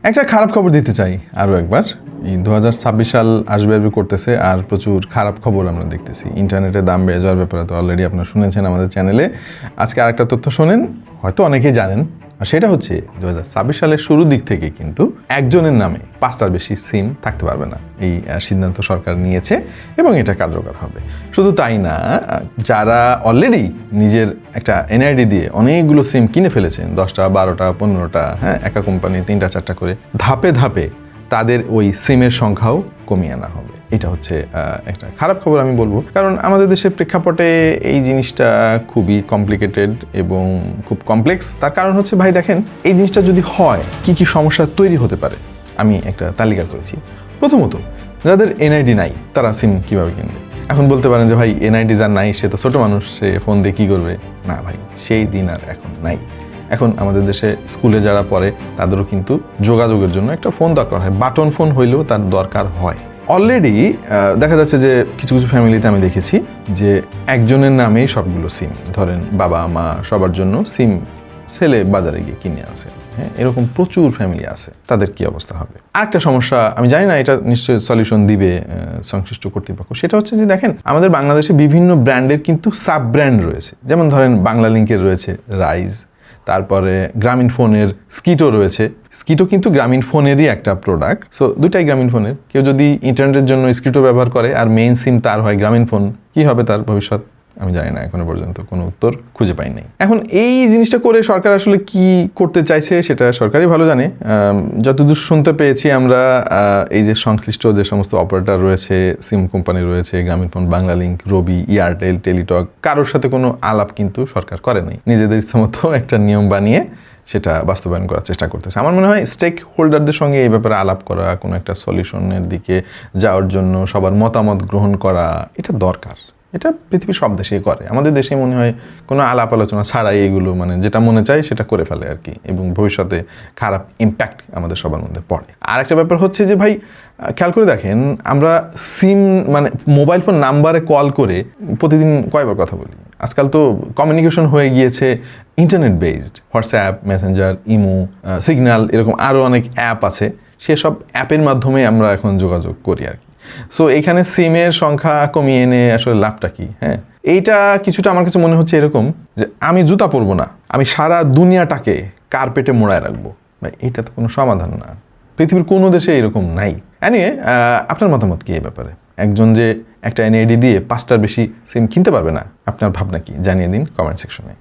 একটা খারাপ খবর দিতে চাই আরও একবার। এই 2026 সাল আসবে করতেছে আর প্রচুর খারাপ খবর আমরা দেখতেছি। ইন্টারনেটের দাম বেড়ে যাওয়ার ব্যাপারে তো অলরেডি আপনারা শুনেছেন আমাদের চ্যানেলে। আজকে আরেকটা তথ্য শোনেন, হয়তো অনেকেই জানেন, আর সেটা হচ্ছে 2026 সালের শুরুর দিক থেকে কিন্তু একজনের নামে 5টার বেশি সিম থাকতে পারবে না। এই সিদ্ধান্ত সরকার নিয়েছে এবং এটা কার্যকর হবে। শুধু তাই না, যারা অলরেডি নিজের একটা এনআইডি দিয়ে অনেকগুলো সিম কিনে ফেলেছেন, 10টা 12টা 15টা, হ্যাঁ, একা কোম্পানি 3টা 4টা করে, ধাপে ধাপে তাদের ওই সিমের সংখ্যাও কমিয়ে আনা হবে। এটা হচ্ছে একটা খারাপ খবর আমি বলবো, কারণ আমাদের দেশের প্রেক্ষাপটে এই জিনিসটা খুবই কমপ্লিকেটেড এবং খুব কমপ্লেক্স। তার কারণ হচ্ছে ভাই দেখেন, এই জিনিসটা যদি হয় কি কি সমস্যা তৈরি হতে পারে আমি একটা তালিকা করেছি। প্রথমত, যাদের এনআইডি নাই তারা সিম কিভাবে কিনবে? এখন বলতে পারেন যে ভাই এনআইডি যার নাই সে তো ছোট মানুষ, সে ফোন দিয়ে কী করবে? না ভাই, সেই দিন আর এখন নাই। এখন আমাদের দেশে স্কুলে যারা পড়ে তাদেরও কিন্তু যোগাযোগের জন্য একটা ফোন দরকার হয়, বাটন ফোন হইলেও তার দরকার হয়। অলরেডি দেখা যাচ্ছে যে কিছু কিছু ফ্যামিলিতে আমি দেখেছি যে একজনের নামেই সবগুলো সিম, ধরেন বাবা মা সবার জন্য সিম ছেলে বাজারে গিয়ে কিনে আসে। হ্যাঁ, এরকম প্রচুর ফ্যামিলি আছে। তাদের কি অবস্থা হবে? আরেকটা সমস্যা, আমি জানি না এটা নিশ্চয়ই সলিউশন দিবে সংশ্লিষ্ট কর্তৃপক্ষ, সেটা হচ্ছে যে দেখেন আমাদের বাংলাদেশে বিভিন্ন ব্র্যান্ডের কিন্তু সাব ব্র্যান্ড রয়েছে। যেমন ধরেন বাংলা লিংকের রয়েছে রাইজ, তারপরে গ্রামীণ ফোনের স্কিটো রয়েছে। স্কিটো কিন্তু গ্রামীণ ফোনেরই একটা প্রোডাক্ট। সো দুটাই গ্রামীণ ফোনের। কেউ যদি ইন্টারনেটের জন্য স্কিটো ব্যবহার করে আর মেইন সিম তার হয় গ্রামীণ ফোন, কি হবে তার ভবিষ্যৎ? আমি জানি না, এখনো পর্যন্ত কোনো উত্তর খুঁজে পাই নাই। এখন এই জিনিসটা করে সরকার আসলে কি করতে চাইছে সেটা সরকারই ভালো জানে। যতদূর শুনতে পেয়েছি আমরা, এই যে সংশ্লিষ্ট যে সমস্ত অপারেটর রয়েছে, সিম কোম্পানি রয়েছে, গ্রামীণফোন, বাংলা লিংক, রবি, এয়ারটেল, টেলিটক, কারোর সাথে কোনো আলাপ কিন্তু সরকার করে নাই। নিজেদের ইচ্ছা মতো একটা নিয়ম বানিয়ে সেটা বাস্তবায়ন করার চেষ্টা করতেছে। আমার মনে হয় স্টেক হোল্ডারদের সঙ্গে এই ব্যাপারে আলাপ করা, কোনো একটা সলিউশনের দিকে যাওয়ার জন্য সবার মতামত গ্রহণ করা, এটা দরকার। এটা পৃথিবীর সব দেশেই করে। আমাদের দেশে মনে হয় কোনো আলাপ আলোচনা ছাড়াই এগুলো মানে যেটা মনে চায় সেটা করে ফেলে আর কি, এবং ভবিষ্যতে খারাপ ইম্প্যাক্ট আমাদের সবার মধ্যে পড়ে। আর একটা ব্যাপার হচ্ছে যে ভাই খেয়াল করে দেখেন, আমরা সিম মানে মোবাইল ফোন নাম্বারে কল করে প্রতিদিন কয়বার কথা বলি? আজকাল তো কমিউনিকেশন হয়ে গিয়েছে internet based, WhatsApp, Messenger, imo, signal, এরকম আরও অনেক অ্যাপ আছে। সেসব অ্যাপের মাধ্যমে আমরা এখন যোগাযোগ করি আর কি। সো এখানে সিমের সংখ্যা কমিয়ে এনে আসলে লাভটা কি? হ্যাঁ, এইটা কিছুটা আমার কাছে মনে হচ্ছে এরকম যে আমি জুতা পরবো না, আমি সারা দুনিয়াটাকে কার্পেটে মোড়ায় রাখবো। ভাই এটা তো কোনো সমাধান না, পৃথিবীর কোনো দেশে এরকম নাই। এনিওয়ে, আপনার মতামত কি এই ব্যাপারে? একজন যে একটা এনআইডি দিয়ে 5টার বেশি সিম কিনতে পারবে না, আপনার ভাবনা কি? জানিয়ে দিন কমেন্ট সেকশনে।